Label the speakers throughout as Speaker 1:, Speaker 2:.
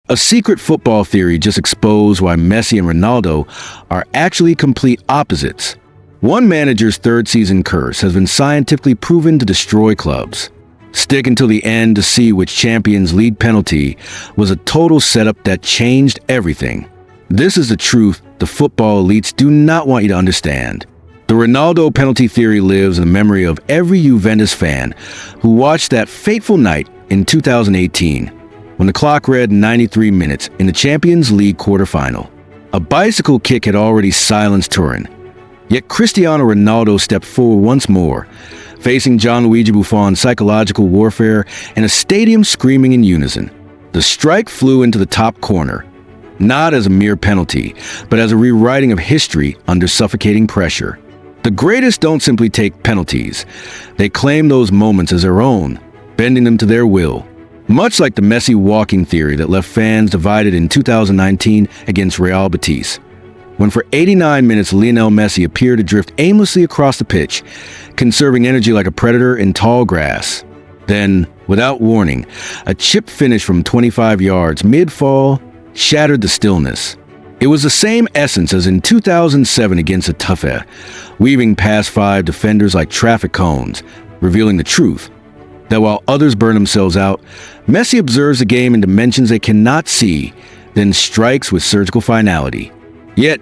Speaker 1: A secret football theory just exposed why Messi and Ronaldo are actually complete opposites. One manager's third-season curse has been scientifically proven to destroy clubs. Stick until the end to see which champion's lead penalty was a total setup that changed everything. This is the truth the football elites do not want you to understand. The Ronaldo penalty theory lives in the memory of every Juventus fan who watched that fateful night in 2018 when the clock read 93 minutes in the Champions League quarterfinal. A bicycle kick had already silenced Turin. Yet Cristiano Ronaldo stepped forward once more, facing Gianluigi Buffon's psychological warfare and a stadium screaming in unison. The strike flew into the top corner, not as a mere penalty, but as a rewriting of history under suffocating pressure. The greatest don't simply take penalties. They claim those moments as their own, bending them to their will. Much like the Messi walking theory that left fans divided in 2019 against Real Betis, when for 89 minutes Lionel Messi appeared to drift aimlessly across the pitch, conserving energy like a predator in tall grass. Then, without warning, a chip finish from 25 yards mid-fall shattered the stillness. It was the same essence as in 2007 against Atafe, weaving past 5 defenders like traffic cones, revealing the truth that while others burn themselves out, Messi observes the game in dimensions they cannot see, then strikes with surgical finality. Yet,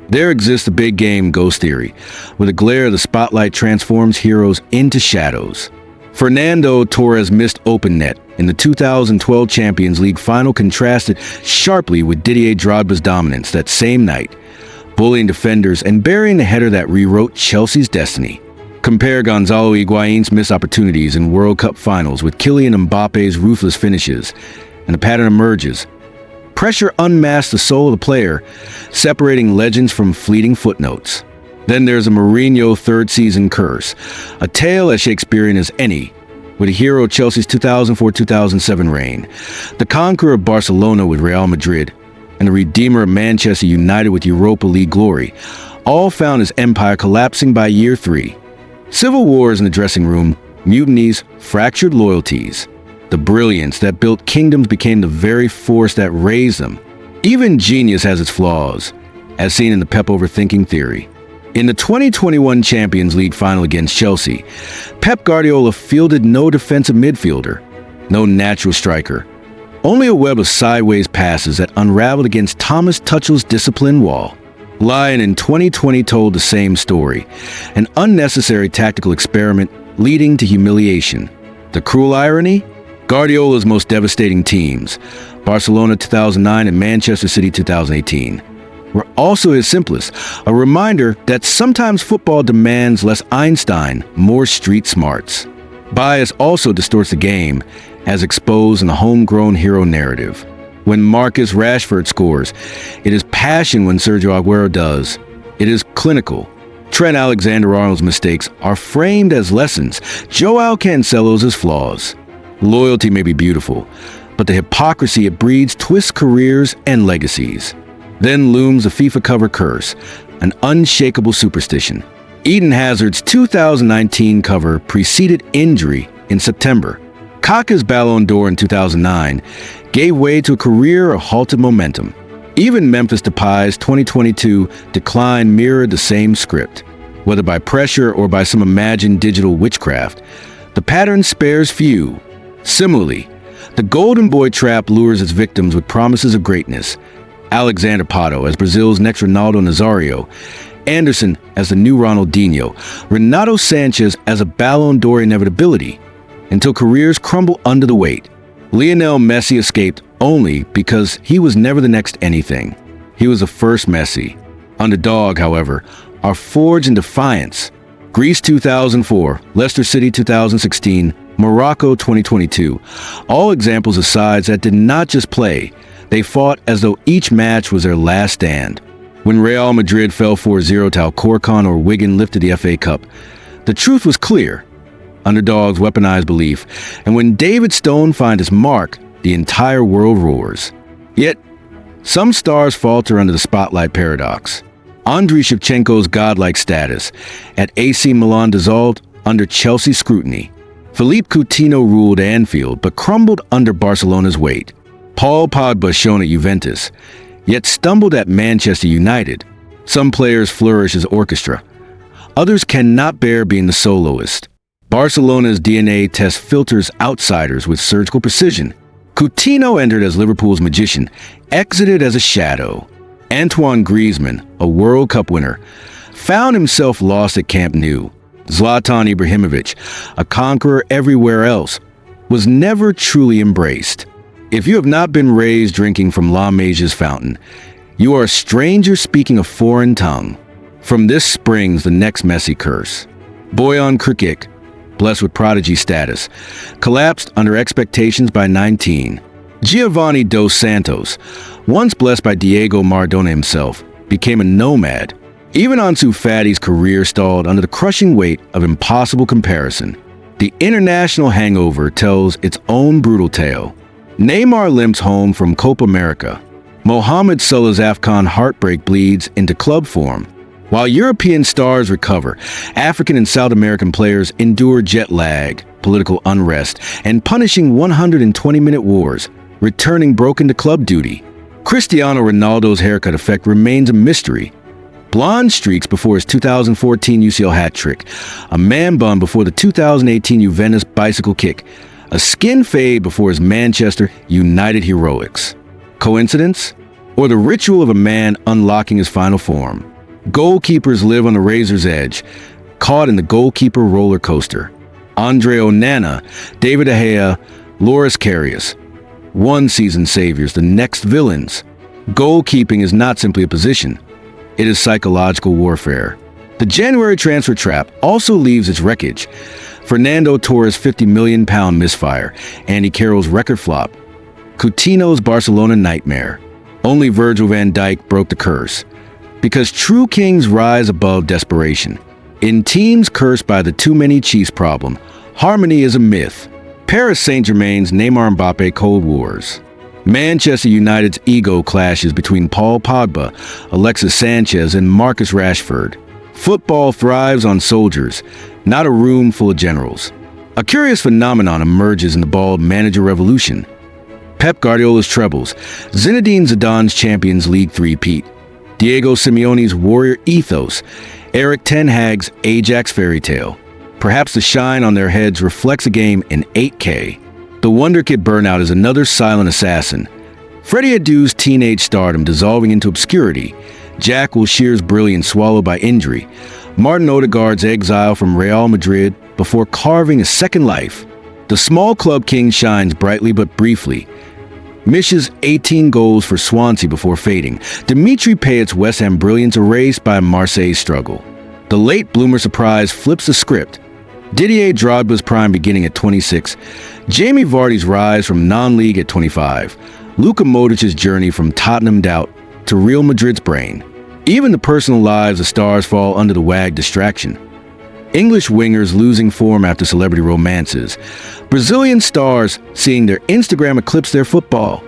Speaker 1: there exists the big game ghost theory, where the glare of the spotlight transforms heroes into shadows. Fernando Torres' missed open net in the 2012 Champions League final contrasted sharply with Didier Drogba's dominance that same night, bullying defenders and burying the header that rewrote Chelsea's destiny. Compare Gonzalo Higuain's missed opportunities in World Cup finals with Kylian Mbappe's ruthless finishes, and the pattern emerges. Pressure unmasks the soul of the player, separating legends from fleeting footnotes. Then there's a Mourinho third-season curse, a tale as Shakespearean as any, with a hero of Chelsea's 2004-2007 reign, the conqueror of Barcelona with Real Madrid, and the redeemer of Manchester United with Europa League glory, all found his empire collapsing by year 3. Civil wars in the dressing room, mutinies, fractured loyalties. The brilliance that built kingdoms became the very force that raised them. Even genius has its flaws, as seen in the Pep overthinking theory. In the 2021 Champions League final against Chelsea, Pep Guardiola fielded no defensive midfielder, no natural striker, only a web of sideways passes that unraveled against Thomas Tuchel's discipline wall. Lyon in 2020 told the same story, an unnecessary tactical experiment leading to humiliation. The cruel irony? Guardiola's most devastating teams, Barcelona 2009 and Manchester City 2018, were also his simplest, a reminder that sometimes football demands less Einstein, more street smarts. Bias also distorts the game, as exposed in the homegrown hero narrative. When Marcus Rashford scores, it is passion. When Sergio Aguero does, it is clinical. Trent Alexander-Arnold's mistakes are framed as lessons, Joao Cancelo's as flaws. Loyalty may be beautiful, but the hypocrisy it breeds twists careers and legacies. Then looms the FIFA cover curse, an unshakable superstition. Eden Hazard's 2019 cover preceded injury in September. Kaká's Ballon d'Or in 2009 gave way to a career of halted momentum. Even Memphis Depay's 2022 decline mirrored the same script. Whether by pressure or by some imagined digital witchcraft, the pattern spares few. Similarly, the Golden Boy trap lures its victims with promises of greatness. Alexander Pato as Brazil's next Ronaldo Nazario, Anderson as the new Ronaldinho, Renato Sanchez as a Ballon d'Or inevitability, until careers crumble under the weight. Lionel Messi escaped only because he was never the next anything. He was the first Messi. Underdog, however, are forged in defiance. Greece 2004, Leicester City 2016, Morocco 2022, all examples of sides that did not just play, they fought as though each match was their last stand. When Real Madrid fell 4-0 to Alcorcon or Wigan lifted the FA Cup, the truth was clear. Underdogs weaponized belief, and when David Stone finds his mark, the entire world roars. Yet, some stars falter under the spotlight paradox. Andriy Shevchenko's godlike status at AC Milan dissolved under Chelsea scrutiny. Philippe Coutinho ruled Anfield but crumbled under Barcelona's weight. Paul Pogba shone at Juventus, yet stumbled at Manchester United. Some players flourish as orchestra. Others cannot bear being the soloist. Barcelona's DNA test filters outsiders with surgical precision. Coutinho entered as Liverpool's magician, exited as a shadow. Antoine Griezmann, a World Cup winner, found himself lost at Camp Nou. Zlatan Ibrahimovic, a conqueror everywhere else, was never truly embraced. If you have not been raised drinking from La Maige's fountain, you are a stranger speaking a foreign tongue. From this springs the next Messi curse. Bojan Krikic, blessed with prodigy status, collapsed under expectations by 19. Giovanni dos Santos, once blessed by Diego Maradona himself, became a nomad. Even Ansu Fati's career stalled under the crushing weight of impossible comparison. The international hangover tells its own brutal tale. Neymar limps home from Copa America. Mohamed Salah's AFCON heartbreak bleeds into club form. While European stars recover, African and South American players endure jet lag, political unrest, and punishing 120-minute wars, returning broken to club duty. Cristiano Ronaldo's haircut effect remains a mystery. Blonde streaks before his 2014 UCL hat trick, a man bun before the 2018 Juventus bicycle kick, a skin fade before his Manchester United heroics. Coincidence? Or the ritual of a man unlocking his final form? Goalkeepers live on the razor's edge, caught in the goalkeeper roller coaster. Andre Onana, David De Gea, Loris Karius. One season saviors, the next villains. Goalkeeping is not simply a position. It is psychological warfare. The January transfer trap also leaves its wreckage. Fernando Torres' £50 million misfire, Andy Carroll's record flop, Coutinho's Barcelona nightmare. Only Virgil van Dijk broke the curse. Because true kings rise above desperation. In teams cursed by the too many Chiefs problem, harmony is a myth. Paris Saint-Germain's Neymar Mbappe Cold Wars. Manchester United's ego clashes between Paul Pogba, Alexis Sanchez, and Marcus Rashford. Football thrives on soldiers, not a room full of generals. A curious phenomenon emerges in the bald manager revolution. Pep Guardiola's trebles, Zinedine Zidane's Champions League three-peat, Diego Simeone's warrior ethos, Eric Ten Hag's Ajax fairy tale. Perhaps the shine on their heads reflects a game in 8K. The Wonder Kid burnout is another silent assassin. Freddie Adu's teenage stardom dissolving into obscurity. Jack Wilshere's brilliance swallowed by injury. Martin Odegaard's exile from Real Madrid before carving a second life. The small club king shines brightly but briefly. Mish's 18 goals for Swansea before fading. Dimitri Payet's West Ham brilliance erased by Marseille's struggle. The late bloomer surprise flips the script. Didier Drogba's prime beginning at 26. Jamie Vardy's rise from non-league at 25. Luka Modric's journey from Tottenham doubt to Real Madrid's brain. Even the personal lives of stars fall under the WAG distraction. English wingers losing form after celebrity romances. Brazilian stars seeing their Instagram eclipse their football.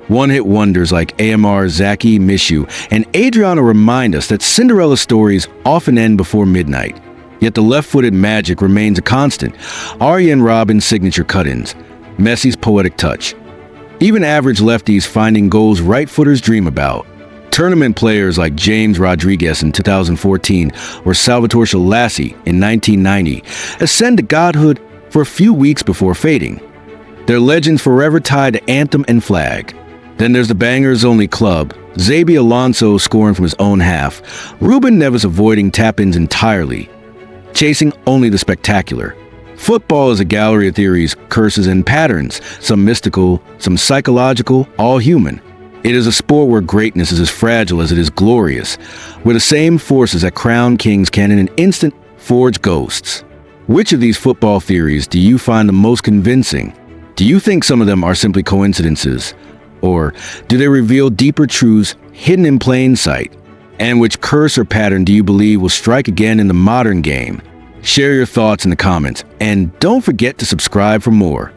Speaker 1: One-hit wonders like AMR, Zaki, Mishu, and Adriana remind us that Cinderella stories often end before midnight. Yet the left-footed magic remains a constant. Arjen Robben's signature cut-ins. Messi's poetic touch. Even average lefties finding goals right-footers dream about. Tournament players like James Rodriguez in 2014 or Salvatore Schillaci in 1990 ascend to godhood for a few weeks before fading. Their legends forever tied to anthem and flag. Then there's the bangers-only club, Xabi Alonso scoring from his own half, Ruben Neves avoiding tap-ins entirely, chasing only the spectacular. Football is a gallery of theories, curses, and patterns, some mystical, some psychological, all human. It is a sport where greatness is as fragile as it is glorious, where the same forces that crown kings can in an instant forge ghosts. Which of these football theories do you find the most convincing? Do you think some of them are simply coincidences? Or do they reveal deeper truths hidden in plain sight? And which curse or pattern do you believe will strike again in the modern game? Share your thoughts in the comments, and don't forget to subscribe for more.